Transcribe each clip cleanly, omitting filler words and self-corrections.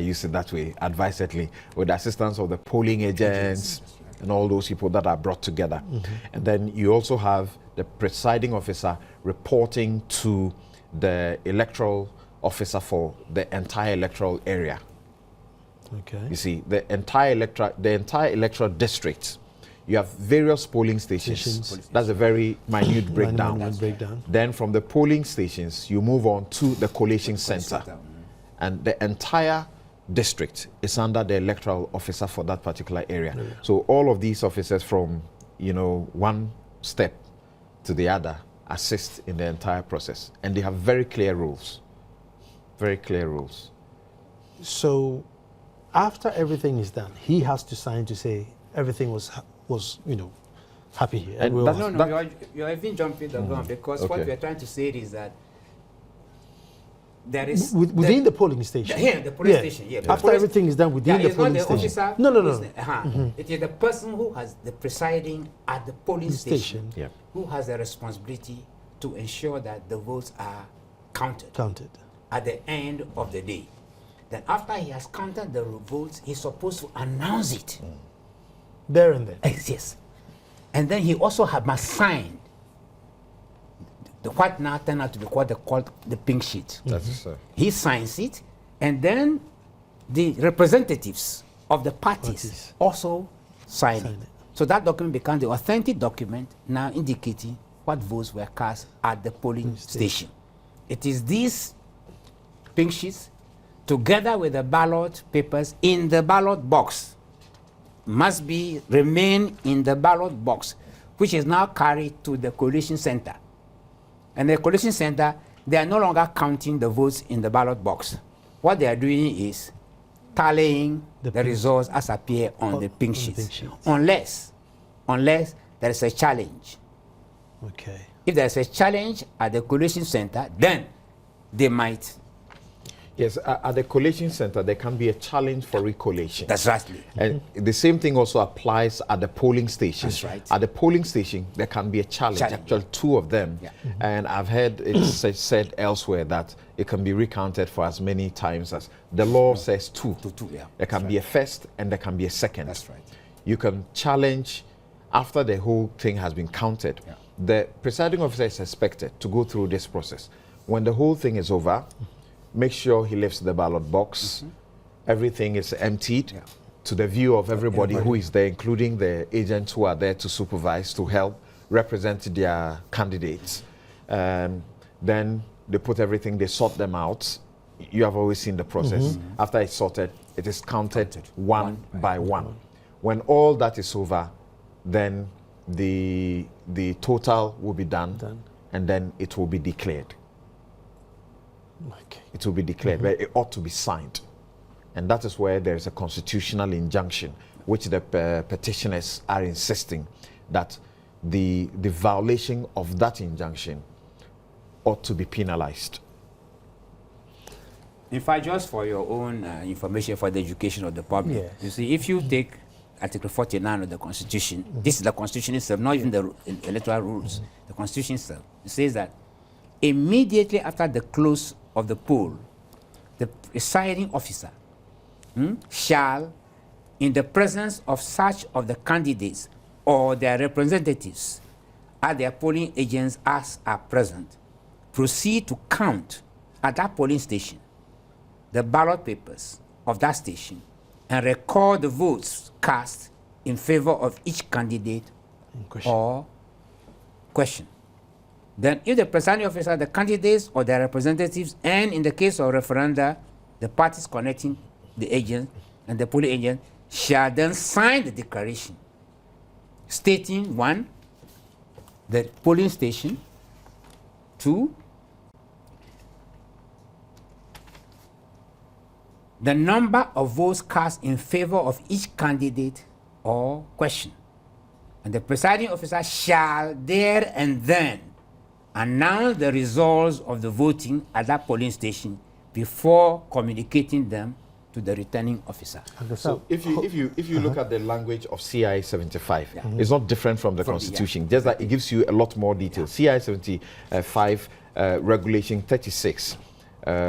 use it that way, advisedly, with the assistance of the polling agents and all those people that are brought together. And then you also have the presiding officer reporting to the electoral officer for the entire electoral area. Okay. You see, the entire electoral district, you have various polling stations. That's a very minute breakdown. Then from the polling stations, you move on to the collation center. And the entire district is under the electoral officer for that particular area. So all of these officers from, one step to the other assist in the entire process. And they have very clear rules. Very clear rules. So after everything is done, he has to sign to say everything was happy here. And you're even jumping the gun, because what we're trying to say is that there is within the polling station. The polling station. After everything is done within the polling station. Officer, no. It is the person who has the presiding at the polling station who has the responsibility to ensure that the votes are counted at the end of the day. Then after he has counted the votes, he's supposed to announce it. There and then. Yes. And then he also must sign what now turned out to be called the pink sheet. He signs it, and then the representatives of the parties also sign it. So that document becomes the authentic document now indicating what votes were cast at the polling station. It is these pink sheets, together with the ballot papers in the ballot box, must remain in the ballot box, which is now carried to the collation center. And the collation center, they are no longer counting the votes in the ballot box. What they are doing is tallying the results as appear on the pink sheets. Unless there is a challenge. Okay. If there is a challenge at the collation center, then they might. Yes, at the collation center, there can be a challenge for recollation. That's right. And the same thing also applies at the polling station. That's right. At the polling station, there can be a challenge. Actually, two of them. And I've heard it said elsewhere that it can be recounted for as many times as the law says two. There can be a first and there can be a second. That's right. You can challenge after the whole thing has been counted. The presiding officer is expected to go through this process. When the whole thing is over, make sure he lifts the ballot box. Everything is emptied to the view of everybody who is there, including the agents who are there to supervise, to help represent their candidates. Then they put everything, they sort them out. You have always seen the process. After it's sorted, it is counted one by one. When all that is over, then the total will be done. And then it will be declared. Okay. It will be declared, but it ought to be signed. And that is where there is a constitutional injunction, which the petitioners are insisting that the violation of that injunction ought to be penalized. In fact, just for your own information, for the education of the public, you see, if you take Article 49 of the Constitution, this is the Constitution itself, not even the electoral rules, the Constitution itself, it says that immediately after the close of the poll, the presiding officer shall, in the presence of such of the candidates or their representatives at their polling agents as are present, proceed to count at that polling station the ballot papers of that station and record the votes cast in favor of each candidate or question. Then if the presiding officer, the candidates or their representatives, and in the case of referenda, the parties connecting the agent and the polling agent, shall then sign the declaration stating 1, the polling station, 2, the number of votes cast in favor of each candidate or question. And the presiding officer shall there and then announce the results of the voting at that polling station before communicating them to the returning officer. So if you look at the language of CI 75, it's not different from the Constitution, just that it gives you a lot more detail. CI 75 Regulation 36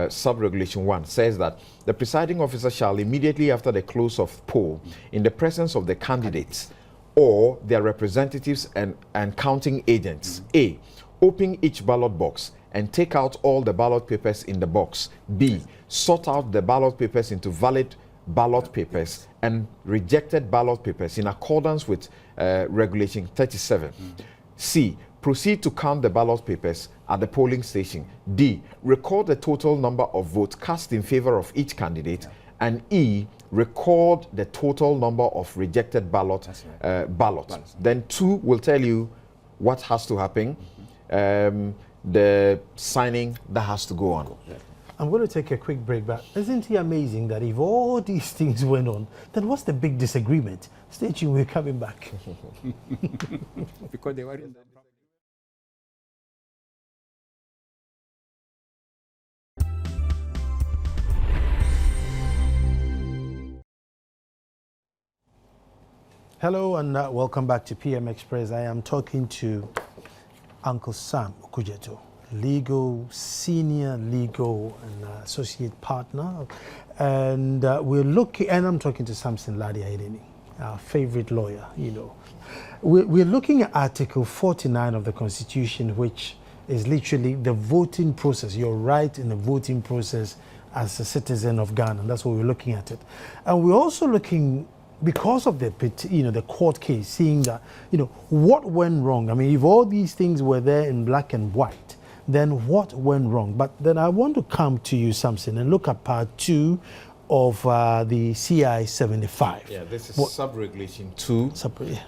sub-regulation 1 says that the presiding officer shall immediately after the close of poll, in the presence of the candidates or their representatives and counting agents, A, open each ballot box and take out all the ballot papers in the box. B, sort out the ballot papers into valid ballot papers and rejected ballot papers in accordance with Regulation 37. C, proceed to count the ballot papers at the polling station. D, record the total number of votes cast in favor of each candidate. And E, record the total number of rejected ballots. Then 2 will tell you what has to happen, the signing that has to go on. I'm going to take a quick break, but isn't it amazing that if all these things went on, then what's the big disagreement? Stay tuned, we're coming back. Because they were in the... Hello and welcome back to PM Express. I am talking to Uncle Sam Okujeto, senior legal and associate partner, and we're looking. And I'm talking to Samson Ladi-Aideni, our favorite lawyer. You know, we're looking at Article 49 of the Constitution, which is literally the voting process. Your right in the voting process as a citizen of Ghana. And that's what we're looking at it, and we're also looking, because of the the court case, seeing that what went wrong. I mean, if all these things were there in black and white, then what went wrong? But then I want to come to you, Samson, and look at part 2 of the CI 75. Yeah, this is sub-regulation 2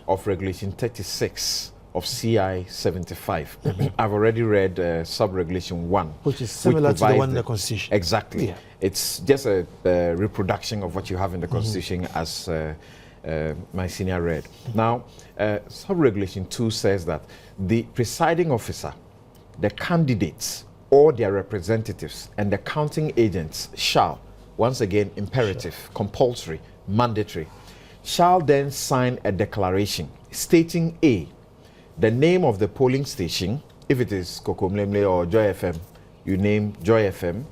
of regulation 36 of CI 75. I've already read sub-regulation 1, which is similar to the one in the Constitution. Exactly. Yeah. It's just a reproduction of what you have in the Constitution, as my senior read. Now, sub-regulation 2 says that the presiding officer, the candidates or their representatives, and the counting agents shall, once again, imperative, compulsory, mandatory, shall then sign a declaration stating A, the name of the polling station. If it is Kokomlemle or Joy FM, you name Joy FM.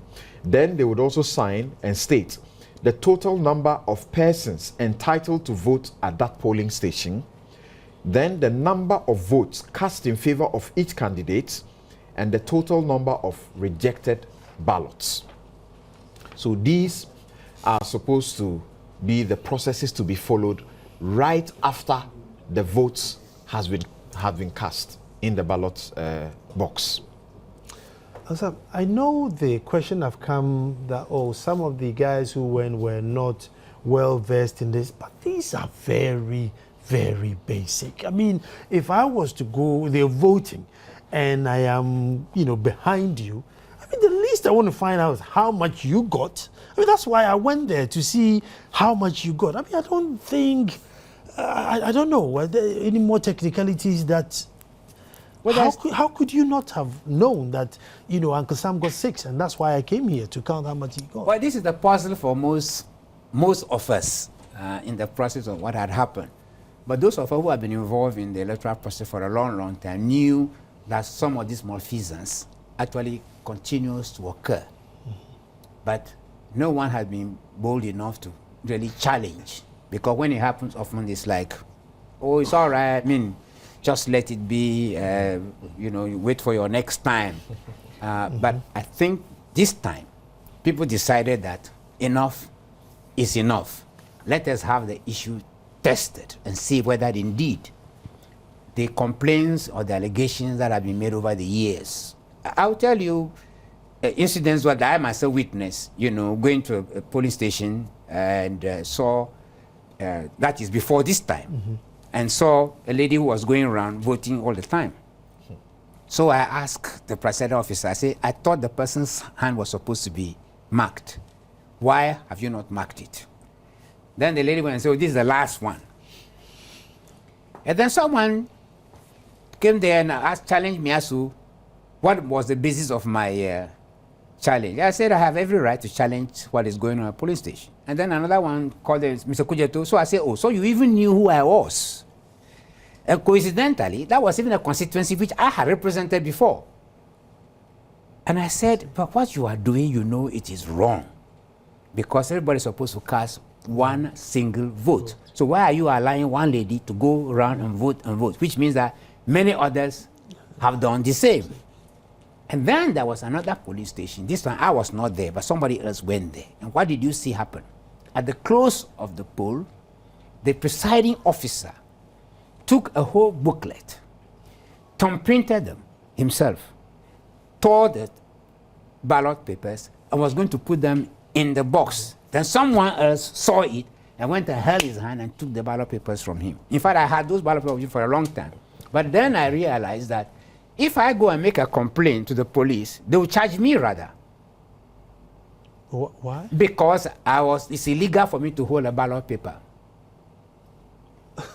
Then they would also sign and state the total number of persons entitled to vote at that polling station, then the number of votes cast in favor of each candidate, and the total number of rejected ballots. So these are supposed to be the processes to be followed right after the votes have been cast in the ballot box. Also, I know the question have come that, some of the guys who went were not well versed in this, but these are very, very basic. I mean, if I was to go, they're voting, and I am, behind you, I mean, the least I want to find out is how much you got. I mean, that's why I went there, to see how much you got. I mean, I don't think, I don't know, are there any more technicalities that... Well, how could you not have known that, Uncle Sam got 6, and that's why I came here to count how much he got? Well, this is the puzzle for most of us in the process of what had happened. But those of us who have been involved in the electoral process for a long, long time knew that some of these malfeasance actually continues to occur. But no one has been bold enough to really challenge, because when it happens, often it's like, oh, it's all right, I mean, just let it be, you wait for your next time. But I think this time, people decided that enough is enough. Let us have the issue tested and see whether indeed the complaints or the allegations that have been made over the years. I'll tell you incidents where I myself witnessed, going to a polling station and saw, that is before this time, and saw a lady who was going around voting all the time. So I asked the presiding officer, I said, I thought the person's hand was supposed to be marked. Why have you not marked it? Then the lady went and said, oh, this is the last one. And then someone came there and challenged me as to what was the basis of my challenge. I said, I have every right to challenge what is going on at a police station. And then another one called Mr. Kujeto. So I said, oh, so you even knew who I was. And coincidentally, that was even a constituency which I had represented before. And I said, but what you are doing, you know it is wrong. Because everybody is supposed to cast one single vote. So why are you allowing one lady to go around and vote? Which means that many others have done the same. And then there was another police station. This time I was not there, but somebody else went there. And what did you see happen? At the close of the poll, the presiding officer took a whole booklet, thumb-printed them himself, tore the ballot papers, and was going to put them in the box. Then someone else saw it and went and held his hand and took the ballot papers from him. In fact, I had those ballot papers for a long time. But then I realized that if I go and make a complaint to the police, they will charge me rather. Why? Because it's illegal for me to hold a ballot paper.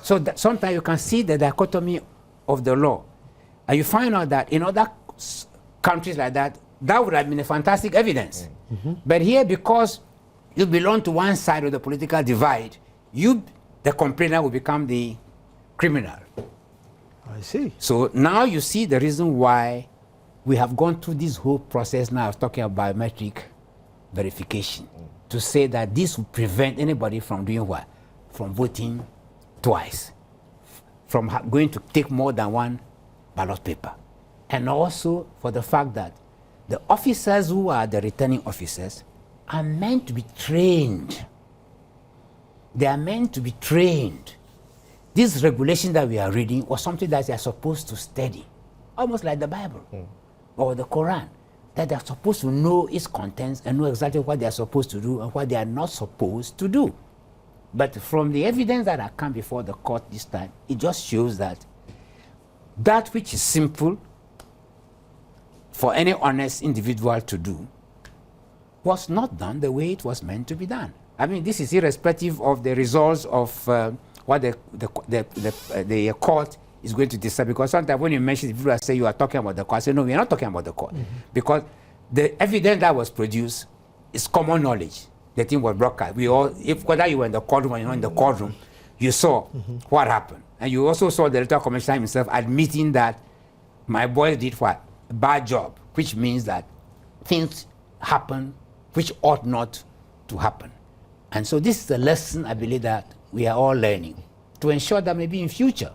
So that sometimes you can see the dichotomy of the law. And you find out that in other countries like that, that would have been a fantastic evidence. But here, because you belong to one side of the political divide, the complainer, will become the criminal. I see. So now you see the reason why we have gone through this whole process now of talking about biometric verification, to say that this will prevent anybody from doing what? From voting twice, from going to take more than one ballot paper. And also for the fact that the officers who are the returning officers are meant to be trained. They are meant to be trained. This regulation that we are reading was something that they are supposed to study, almost like the Bible or the Quran, that they are supposed to know its contents and know exactly what they are supposed to do and what they are not supposed to do. But from the evidence that has come before the court this time, it just shows that that which is simple for any honest individual to do was not done the way it was meant to be done. I mean, this is irrespective of the results of what the court is going to decide. Because sometimes when you mention it, people say you are talking about the court. I say, no, we are not talking about the court. Because the evidence that was produced is common knowledge. The thing was broadcast. Whether you were in the courtroom or you're not in the courtroom, you saw what happened. And you also saw the electoral commissioner himself admitting that my boys did what? A bad job, which means that things happen which ought not to happen. And so this is a lesson I believe that we are all learning, to ensure that maybe in future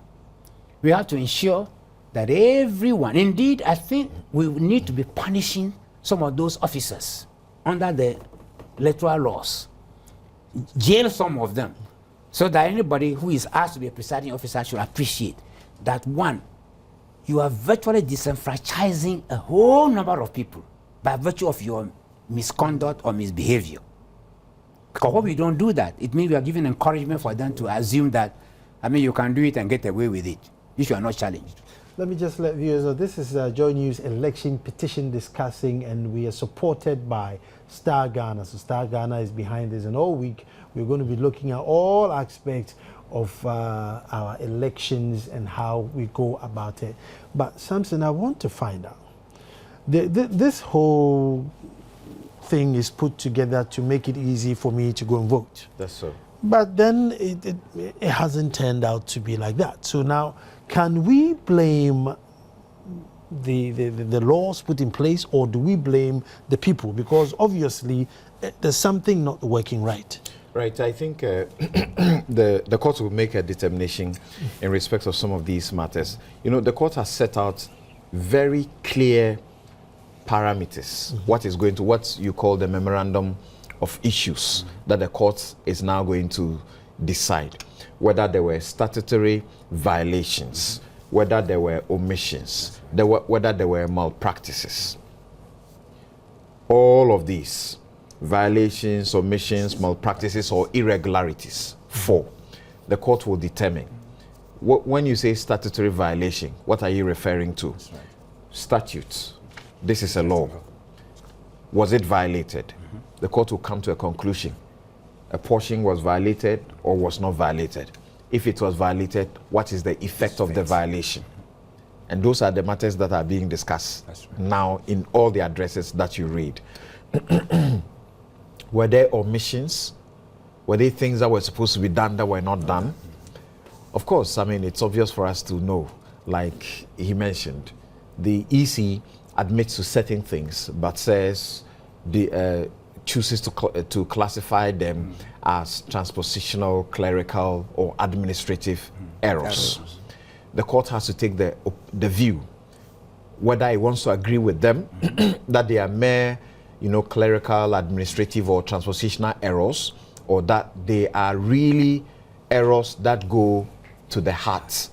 we have to ensure that everyone, indeed I think we need to be punishing some of those officers under the electoral laws, jail some of them, so that anybody who is asked to be a presiding officer should appreciate that, one, you are virtually disenfranchising a whole number of people by virtue of your misconduct or misbehavior. Because when we don't do that, it means we are giving encouragement for them to assume that, you can do it and get away with it if you are not challenged. Let me just let viewers know, this is Joy News election petition discussing, and we are supported by Star Ghana. So Star Ghana is behind this, and all week we're going to be looking at all aspects of our elections and how we go about it. But Samson, I want to find out, this whole thing is put together to make it easy for me to go and vote. That's so. But then it hasn't turned out to be like that. So now, can we blame the laws put in place, or do we blame the people? Because obviously there's something not working right. Right. I think the court will make a determination in respect of some of these matters. The court has set out very clear parameters, what you call the memorandum of issues that the court is now going to decide, whether there were statutory violations, whether there were omissions, whether there were malpractices. All of these violations, omissions, malpractices, or irregularities, the court will determine. When you say statutory violation, what are you referring to? Right. Statutes. This is a law. Was it violated? The court will come to a conclusion. A portion was violated or was not violated. If it was violated, what is the effect of the violation? And those are the matters that are being discussed now in all the addresses that you read. Were there omissions? Were there things that were supposed to be done that were not done? Of course, it's obvious for us to know, like he mentioned, the EC admits to certain things, but says chooses to classify them as transpositional, clerical, or administrative errors. The court has to take the view whether it wants to agree with them that they are mere, clerical, administrative, or transpositional errors, or that they are really errors that go to the heart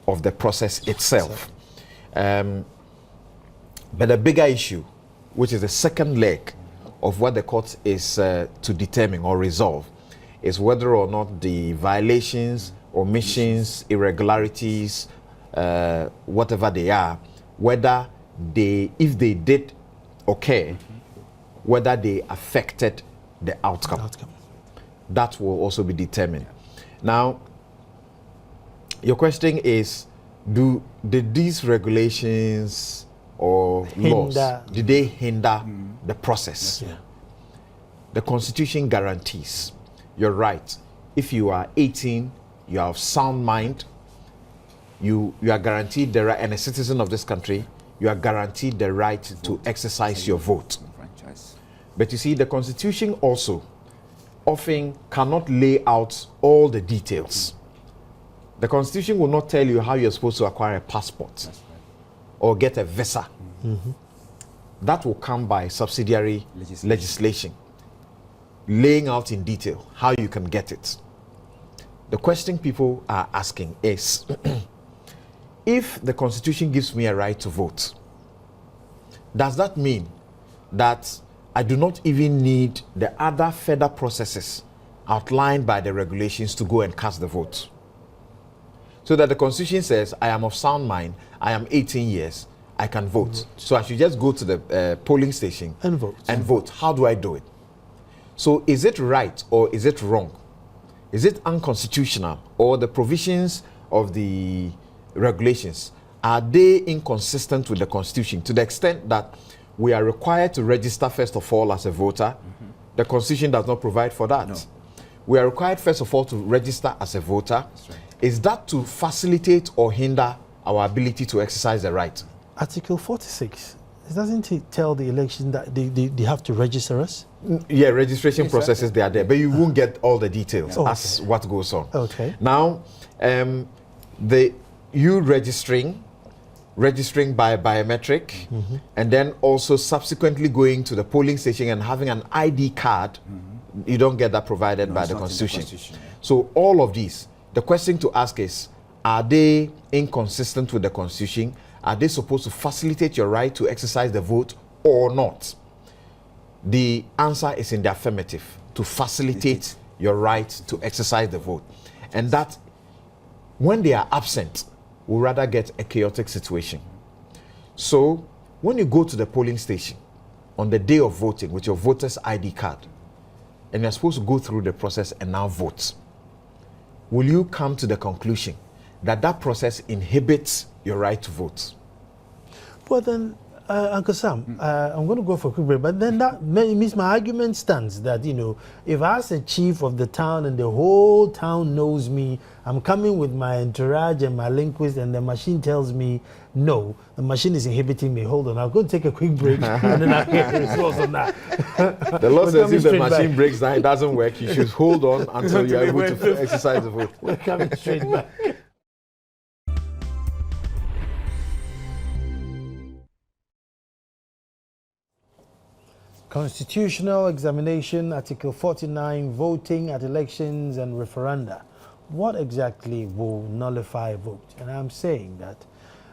of the process itself. But the bigger issue, which is the second leg of what the court is to determine or resolve, is whether or not the violations, omissions, irregularities, whatever they are, whether if they did occur, whether they affected the outcome. That will also be determined. Now, your question is, did these regulations or laws, did they hinder the process? Yeah. The Constitution guarantees, you're right, if you are 18, you are of sound mind, you are guaranteed the right, and a citizen of this country, you are guaranteed the right to exercise your vote. But you see, the Constitution also often cannot lay out all the details. The Constitution will not tell you how you're supposed to acquire a passport or get a visa. That will come by subsidiary legislation, laying out in detail how you can get it. The question people are asking is, if the Constitution gives me a right to vote, does that mean that I do not even need the other further processes outlined by the regulations to go and cast the vote? So that the Constitution says, I am of sound mind, I am 18 years, I can vote. So I should just go to the polling station and vote. How do I do it? So is it right or is it wrong? Is it unconstitutional, or the provisions of the regulations, are they inconsistent with the Constitution to the extent that we are required to register first of all as a voter? The Constitution does not provide for that. No. We are required first of all to register as a voter. That's right. Is that to facilitate or hinder our ability to exercise the right? Article 46, doesn't it tell the election that they have to register us? Yeah, registration processes, they are there, but you won't get all the details as what goes on. Okay. Now, you registering by biometric, and then also subsequently going to the polling station and having an ID card, you don't get that provided by the Constitution. So all of these, the question to ask is, are they inconsistent with the Constitution? Are they supposed to facilitate your right to exercise the vote or not? The answer is in the affirmative, to facilitate your right to exercise the vote. And that, when they are absent, we'll rather get a chaotic situation. So, when you go to the polling station on the day of voting with your voter's ID card, and you're supposed to go through the process and now vote, will you come to the conclusion that that process inhibits your right to vote? Well then, Uncle Sam, I'm going to go for a quick break, but then that means my argument stands that, if I as a chief of the town and the whole town knows me, I'm coming with my entourage and my linguist, and the machine tells me, no, the machine is inhibiting me. Hold on, I'll go take a quick break and then I'll get the results on that. The law says if the machine breaks down, it doesn't work, you should hold on until you're able to exercise the vote. We're coming straight back. Constitutional examination, Article 49, voting at elections and referenda. What exactly will nullify a vote? And I'm saying that,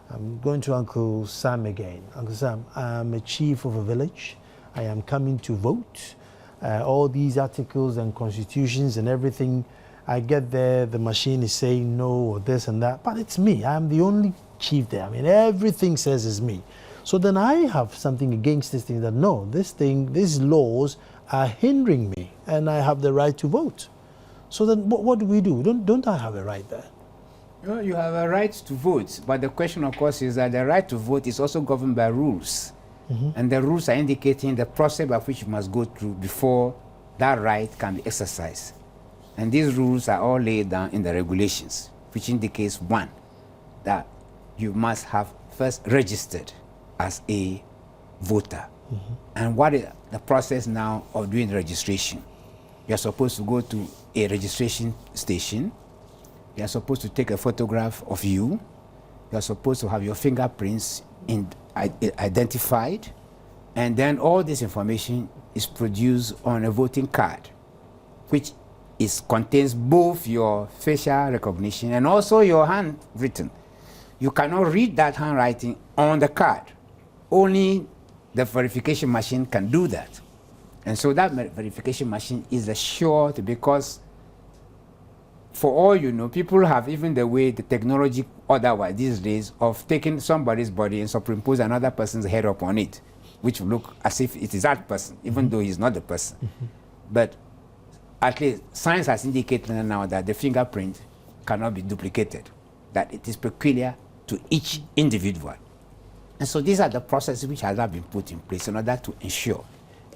I'm going to Uncle Sam again. Uncle Sam, I'm a chief of a village. I am coming to vote. All these articles and constitutions and everything, I get there, the machine is saying no or this and that, but it's me. I'm the only chief there. I mean, everything says it's me. So then I have something against this thing that, no, these laws are hindering me and I have the right to vote. So then what do we do? Don't I have a right there? Well, you have a right to vote, but the question, of course, is that the right to vote is also governed by rules. And the rules are indicating the process by which you must go through before that right can be exercised. And these rules are all laid down in the regulations, which indicates, one, that you must have first registered as a voter. And what is the process now of doing registration? You're supposed to go to a registration station. You're supposed to take a photograph of you. You're supposed to have your fingerprints identified. And then all this information is produced on a voting card, which contains both your facial recognition and also your handwritten. You cannot read that handwriting on the card. Only the verification machine can do that. And so that verification machine is assured, because for all you know, people have even the way the technology otherwise these days of taking somebody's body and superimpose another person's head upon it, which will look as if it is that person, even though he's not the person. But at least science has indicated now that the fingerprint cannot be duplicated, that it is peculiar to each individual. And so these are the processes which have been put in place in order to ensure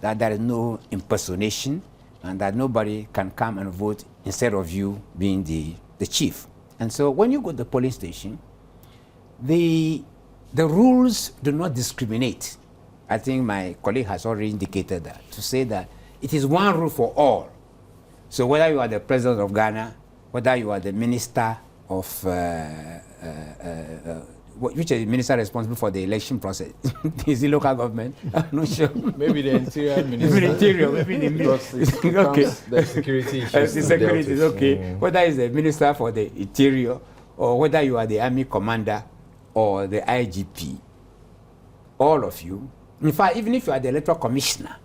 that there is no impersonation and that nobody can come and vote instead of you being the chief. And so when you go to the polling station, the rules do not discriminate. I think my colleague has already indicated that, to say that it is one rule for all. So whether you are the president of Ghana, whether you are the minister of, which is the minister responsible for the election process, is the local government? I'm not sure. Maybe the interior minister. The interior, maybe the minister. Okay. The security issues. The security is okay. Whether it's the minister for the interior, or whether you are the army commander or the IGP, all of you, in fact, even if you are the electoral commissioner,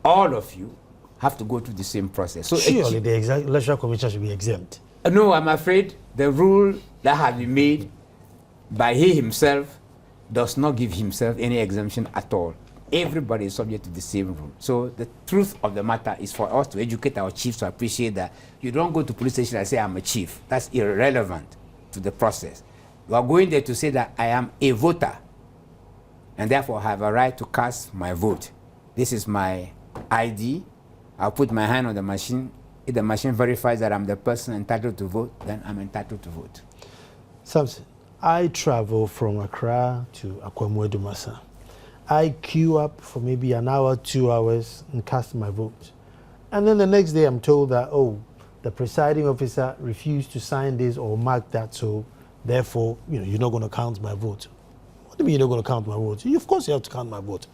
all of you have to go through the same process. So surely the electoral commissioner should be exempt. No, I'm afraid the rule that has been made by he himself does not give himself any exemption at all. Everybody is subject to the same rule. So the truth of the matter is for us to educate our chiefs to appreciate that you don't go to police station and say, I'm a chief. That's irrelevant to the process. You are going there to say that I am a voter and therefore have a right to cast my vote. This is my ID. I'll put my hand on the machine. If the machine verifies that I'm the person entitled to vote, then I'm entitled to vote. Samson, I travel from Accra to Akwamwedu-Masa. I queue up for maybe an hour, 2 hours, and cast my vote. And then the next day I'm told that, oh, the presiding officer refused to sign this or mark that, so therefore, you're not going to count my vote. What do you mean you're not going to count my vote? Of course you have to count my vote.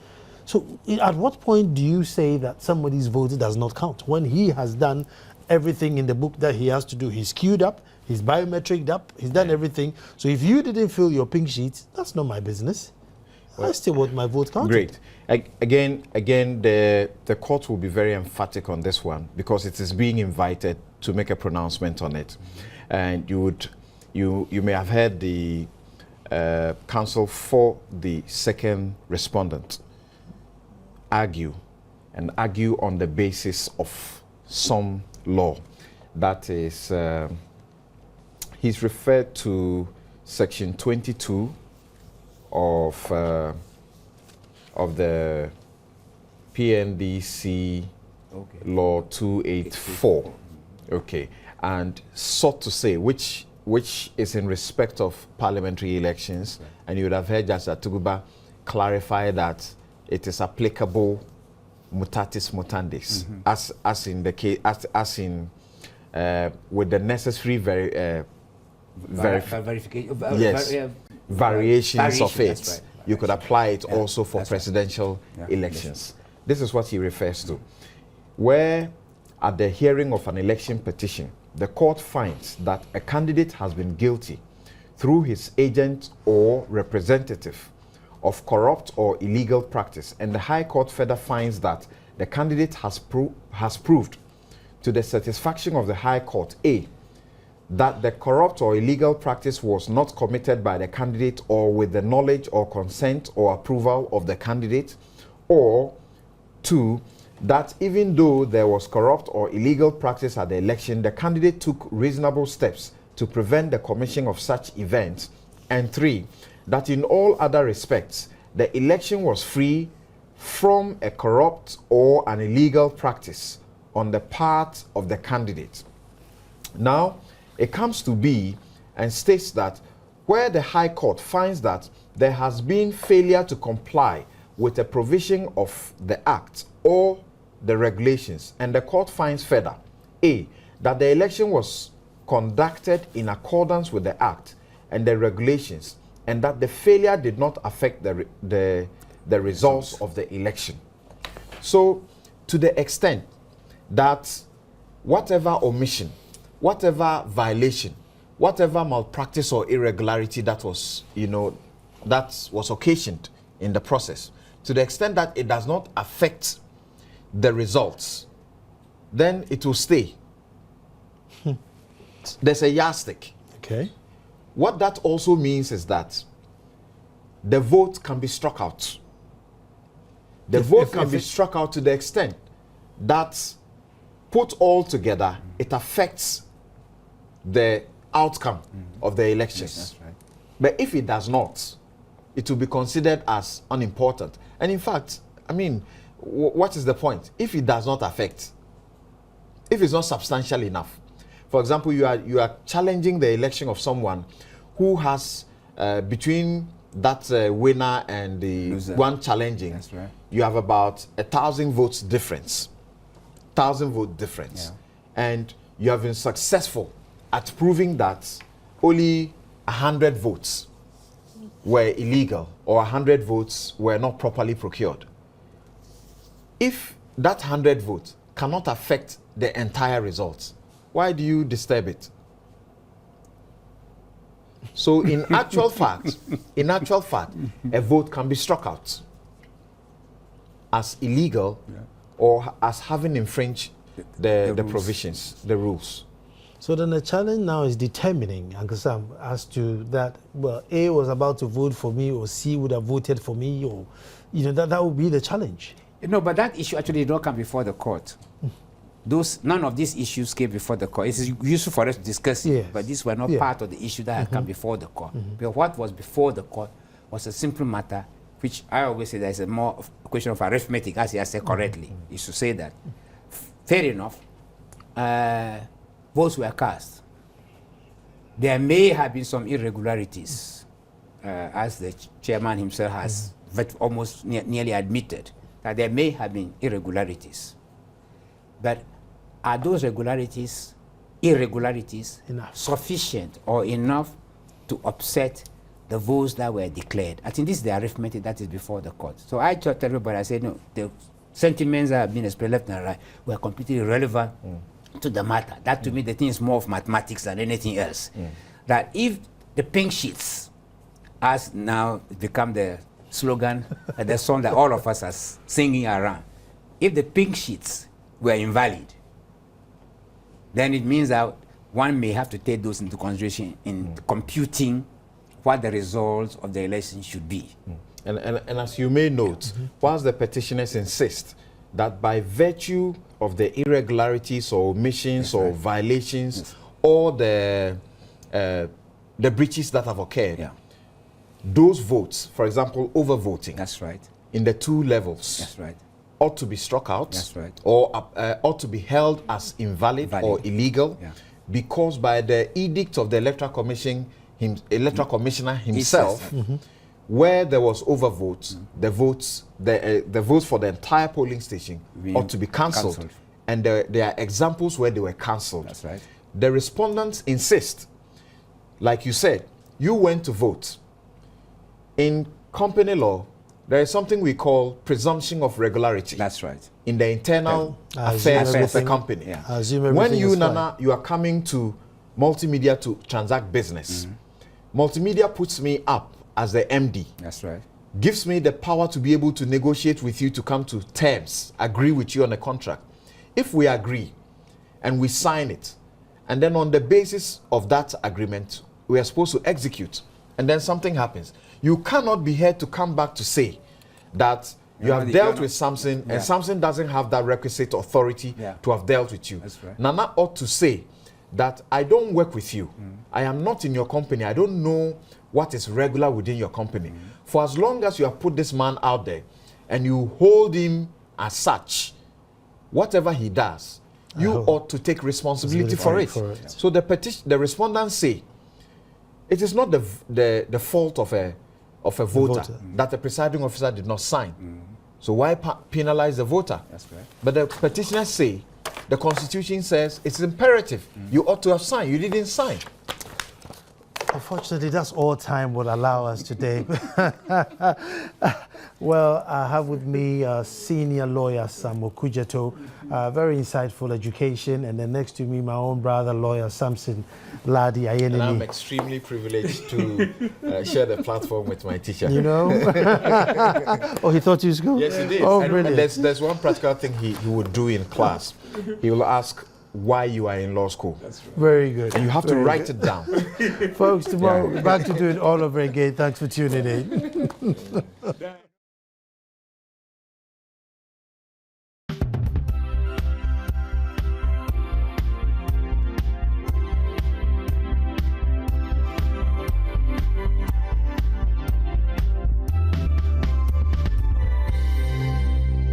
So at what point do you say that somebody's vote does not count when he has done everything in the book that he has to do? He's queued up, he's biometriced up, he's done everything. So if you didn't fill your pink sheets, that's not my business. Well, I still want my vote counted. Great. Again, the court will be very emphatic on this one because it is being invited to make a pronouncement on it. And you may have heard the counsel for the second respondent argue on the basis of some law. That is, he's referred to section 22 of the PNDC law 284. Okay, and sought to say which is in respect of parliamentary elections, and you would have heard Justice Atuguba clarify that it is applicable mutatis mutandis, as in the case, as in with the necessary variations of it. Right. You could apply it also for presidential elections. This is what he refers to. Where at the hearing of an election petition, the court finds that a candidate has been guilty through his agent or representative of corrupt or illegal practice, and the High Court further finds that the candidate has proved to the satisfaction of the High Court, A, that the corrupt or illegal practice was not committed by the candidate or with the knowledge or consent or approval of the candidate, or 2, that even though there was corrupt or illegal practice at the election, the candidate took reasonable steps to prevent the commission of such events, and 3, that in all other respects, the election was free from a corrupt or an illegal practice on the part of the candidate. Now, it comes to be and states that where the High Court finds that there has been failure to comply with a provision of the Act or the regulations, and the court finds further, A, that the election was conducted in accordance with the Act and the regulations, and that the failure did not affect the results of the election. So, to the extent that whatever omission, whatever violation, whatever malpractice or irregularity that was, that was occasioned in the process, to the extent that it does not affect the results, then it will stay. There's a yardstick. Okay. What that also means is that the vote can be struck out. The vote can be struck out to the extent that, put all together, it affects the outcome of the elections. Yes, that's right. But if it does not, it will be considered as unimportant. And in fact, I mean, what is the point? If it does not affect, if it's not substantial enough. For example, you are challenging the election of someone who has, between that winner and the loser, one challenging, that's right, you have about 1,000 votes difference. 1,000 vote difference. Yeah. And you have been successful at proving that only 100 votes were illegal or 100 votes were not properly procured. If that 100 votes cannot affect the entire results, why do you disturb it? So in actual fact, a vote can be struck out as illegal, or as having infringed the provisions, the rules. So then the challenge now is determining, Uncle Sam, as to that, well, A was about to vote for me, or C would have voted for me, or, that would be the challenge. No, but that issue actually did not come before the court. None of these issues came before the court. It's useful for us to discuss it, but these were not part of the issue that had come before the court. But what was before the court was a simple matter, which I always say there's a more question of arithmetic, as he has said correctly. You should say that. Fair enough. Votes were cast. There may have been some irregularities, as the chairman himself has almost nearly admitted, that there may have been irregularities. But are those irregularities sufficient or enough to upset the votes that were declared? I think this is the arithmetic that is before the court. So I told everybody, I said, no, the sentiments that have been expressed left and right were completely irrelevant to the matter. That to me, the thing is more of mathematics than anything else. That if the pink sheets has now become the slogan and the song that all of us are singing around, if the pink sheets were invalid, then it means that one may have to take those into consideration in computing what the results of the election should be. And as you may note, whilst the petitioners insist that by virtue of the irregularities or omissions or violations or the breaches that have occurred, those votes, for example, overvoting, that's right, in the two levels, that's right, ought to be struck out, that's right, or ought to be held as invalid or illegal, because by the edict of the Electoral Commission, Electoral Commissioner himself, where there was overvotes, the votes for the entire polling station ought to be cancelled. And there are examples where they were cancelled. That's right. The respondents insist, like you said, you went to vote. In company law, there is something we call presumption of regularity. That's right. In the internal affairs of a company. When you, Nana, you are coming to multimedia to transact business, multimedia puts me up as the MD. That's right. Gives me the power to be able to negotiate with you to come to terms, agree with you on a contract. If we agree and we sign it, and then on the basis of that agreement, we are supposed to execute, and then something happens, you cannot be here to come back to say that you have dealt with something and something doesn't have that requisite authority to have dealt with you. That's right. Nana ought to say that I don't work with you. I am not in your company. I don't know what is regular within your company. For as long as you have put this man out there and you hold him as such, whatever he does, you ought to take responsibility for it. So the respondents say it is not the fault of a of a voter that the presiding officer did not sign. So why penalize the voter? That's correct. But the petitioners say, the Constitution says it's imperative. You ought to have signed. You didn't sign. Unfortunately, that's all time will allow us today. Well, I have with me senior lawyer Sam Okujeto, very insightful education, and then next to me, my own brother, lawyer Samson Ladi Ayenini. And I'm extremely privileged to share the platform with my teacher. You know? Oh, he thought you was good? Yes, he did. Oh, and brilliant. there's one practical thing he would do in class. He will ask why you are in law school. Very good. And you have to write it down. Folks, tomorrow, back to do it all over again. Thanks for tuning in.